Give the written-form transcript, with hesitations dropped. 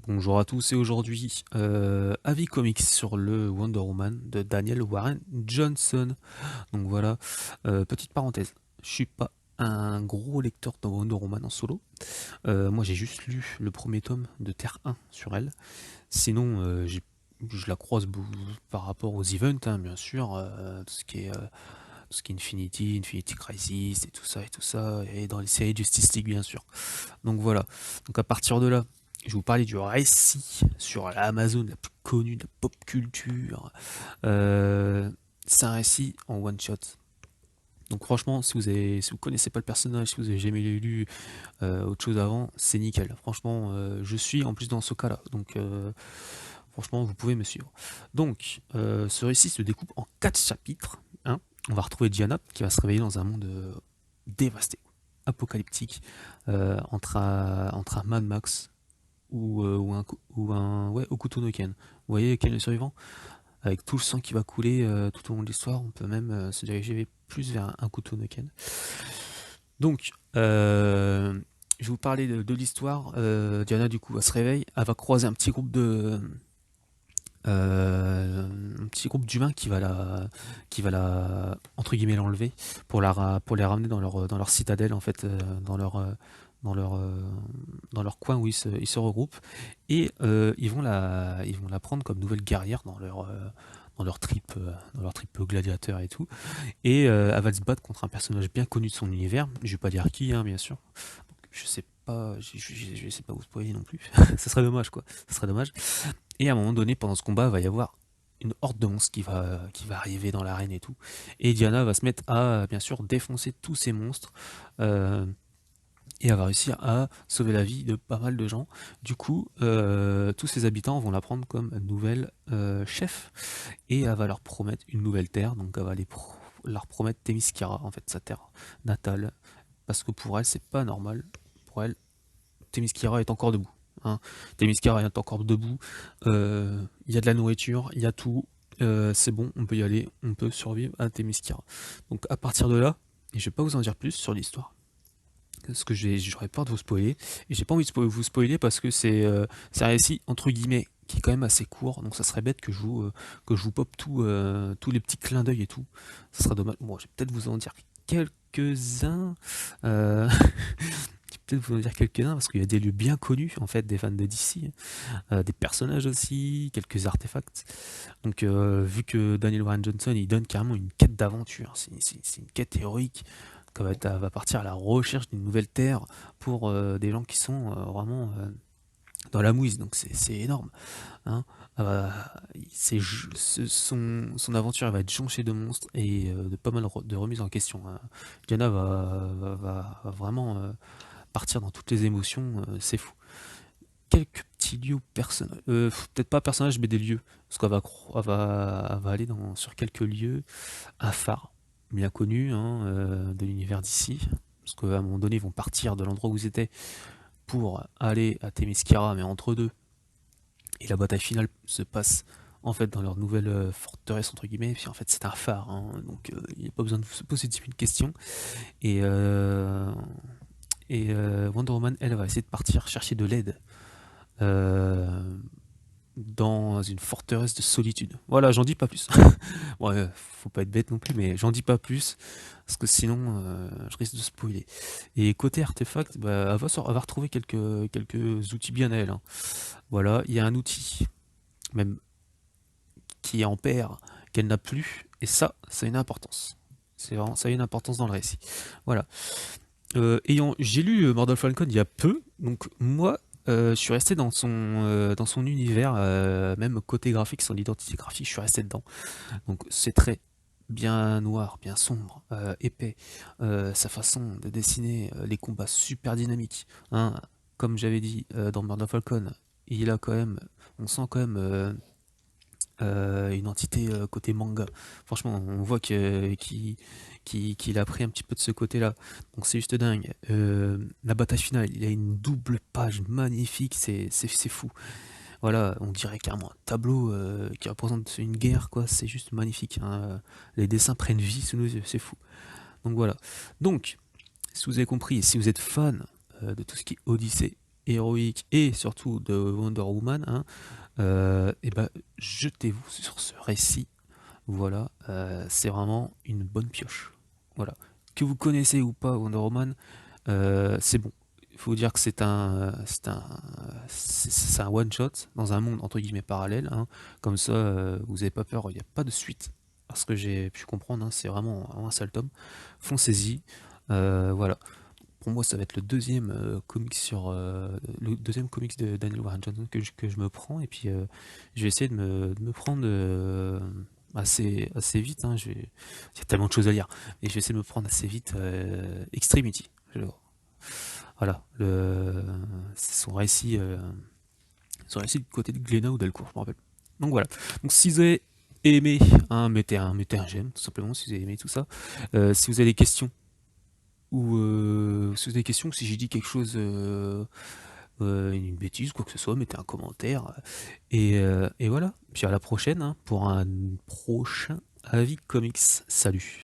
Bonjour à tous et aujourd'hui, avis comics sur le Wonder Woman de Daniel Warren Johnson. Donc voilà, petite parenthèse, je suis pas un gros lecteur de Wonder Woman en solo. Moi j'ai juste lu le premier tome de Terre 1 sur elle. Sinon, je la croise par rapport aux events, hein, bien sûr, tout ce qui est Infinity Crisis et tout ça, et dans les séries Justice League bien sûr. Donc voilà. Donc à partir de là, je vais vous parler du récit sur l'Amazon la plus connue de la pop culture. Euh, c'est un récit en one shot. Donc franchement, si vous connaissez pas le personnage, si vous avez jamais lu autre chose avant, c'est nickel. Franchement, je suis en plus dans ce cas-là. Donc franchement, vous pouvez me suivre. Donc ce récit se découpe en 4 chapitres, hein. On va retrouver Diana qui va se réveiller dans un monde dévasté, apocalyptique, entre un Mad Max ou un ouais, Hokuto no Ken. Vous voyez Ken le survivant? Avec tout le sang qui va couler tout au long de l'histoire, on peut même se diriger plus vers un Hokuto no Ken. Donc, je vais vous parler de l'histoire. Diana, du coup, elle se réveille, elle va croiser un petit groupe d'humains qui va la entre guillemets l'enlever pour les ramener dans leur citadelle en fait, dans leur euh, dans leur coin où ils se regroupent et ils vont la prendre comme nouvelle guerrière dans leur trip gladiateur et tout, et elle va se battre contre un personnage bien connu de son univers. Je vais pas dire qui, hein, bien sûr. Je sais pas, je sais pas vous spoiler non plus. Ça serait dommage quoi, ça serait dommage. Et à un moment donné, pendant ce combat, il va y avoir une horde de monstres qui va arriver dans l'arène et tout. Et Diana va se mettre à, bien sûr, défoncer tous ces monstres. euh, et elle va réussir à sauver la vie de pas mal de gens. Du coup, tous ces habitants vont la prendre comme nouvelle chef. Et elle va leur promettre une nouvelle terre. Donc elle va leur promettre Themyscira, en fait, sa terre natale. Parce que pour elle, c'est pas normal. Pour elle, Themyscira est encore debout, hein. Themyscira est encore debout. Il y a de la nourriture, il y a tout. C'est bon, on peut y aller, on peut survivre à Themyscira. Donc à partir de là, et je vais pas vous en dire plus sur l'histoire, parce que j'aurais peur de vous spoiler, et j'ai pas envie de vous spoiler parce que c'est un récit entre guillemets qui est quand même assez court, donc ça serait bête que je vous pop tous les petits clins d'œil et tout. Ça serait dommage. Bon, je vais peut-être vous en dire quelques-uns. Euh, je vais peut-être vous en dire quelques-uns parce qu'il y a des lieux bien connus en fait des fans de DC, des personnages aussi, quelques artefacts. Donc vu que Daniel Warren Johnson il donne carrément une quête d'aventure, c'est une quête héroïque. Elle va partir à la recherche d'une nouvelle terre pour des gens qui sont vraiment dans la mouise, donc c'est énorme, hein. Euh, son aventure elle va être jonchée de monstres et de pas mal de remises en question, hein. Diana va vraiment partir dans toutes les émotions, c'est fou. Quelques petits lieux personnages, peut-être pas personnages, mais des lieux, parce qu'elle va aller sur quelques lieux, un phare bien connu, hein, de l'univers d'ici, parce qu'à un moment donné, ils vont partir de l'endroit où ils étaient pour aller à Themyscira, mais entre deux, et la bataille finale se passe en fait dans leur nouvelle forteresse entre guillemets, et puis en fait c'est un phare, hein, donc il n'y a pas besoin de se poser 10 000 questions. Et, Wonder Woman, elle va essayer de partir chercher de l'aide euh, dans une forteresse de solitude. Voilà, j'en dis pas plus. Ouais, faut pas être bête non plus, mais j'en dis pas plus, parce que sinon je risque de spoiler. Et côté artefact, bah, elle va retrouver quelques outils bien à elle, hein. Voilà, il y a un outil, même qui est en paire, qu'elle n'a plus, et ça a une importance. C'est vraiment, ça a une importance dans le récit. Voilà. J'ai lu Mortal Falcon il y a peu, donc moi, je suis resté dans son univers, même côté graphique, son identité graphique, je suis resté dedans. Donc c'est très bien noir, bien sombre, épais. Sa façon de dessiner les combats super dynamiques, hein. Comme j'avais dit dans Mortal Falcon, on sent quand même une entité côté manga. Franchement, on voit qu'il a pris un petit peu de ce côté-là. Donc c'est juste dingue. La bataille finale, il y a une double page magnifique, c'est fou. Voilà, on dirait carrément un tableau qui représente une guerre, quoi. C'est juste magnifique, hein. Les dessins prennent vie sous nos yeux, c'est fou. Donc voilà. Donc, si vous avez compris, si vous êtes fan de tout ce qui est Odyssée, héroïque et surtout de Wonder Woman, hein, et ben jetez-vous sur ce récit. Voilà, c'est vraiment une bonne pioche. Voilà. Que vous connaissez ou pas Wonder Woman, c'est bon. Il faut dire que c'est un one shot dans un monde entre guillemets parallèle, hein. Comme ça, vous n'avez pas peur, il n'y a pas de suite. Parce que j'ai pu comprendre, hein, c'est vraiment un seul tome. Foncez-y. Voilà. Pour moi, ça va être le deuxième comics le deuxième comics de Daniel Warren Johnson que je me prends. Et puis, je vais essayer de me prendre assez vite, hein. Il y a tellement de choses à lire. Et je vais essayer de me prendre assez vite Extremity. Voilà, c'est son récit du côté de Glénat ou Delcourt, je me rappelle. Donc voilà. Donc si vous avez aimé, hein, mettez un j'aime, tout simplement, si vous avez aimé tout ça. Si vous avez des questions, ou si vous avez des questions, si j'ai dit quelque chose, une bêtise, quoi que ce soit, mettez un commentaire. Et voilà. Puis à la prochaine, hein, pour un prochain avis comics. Salut.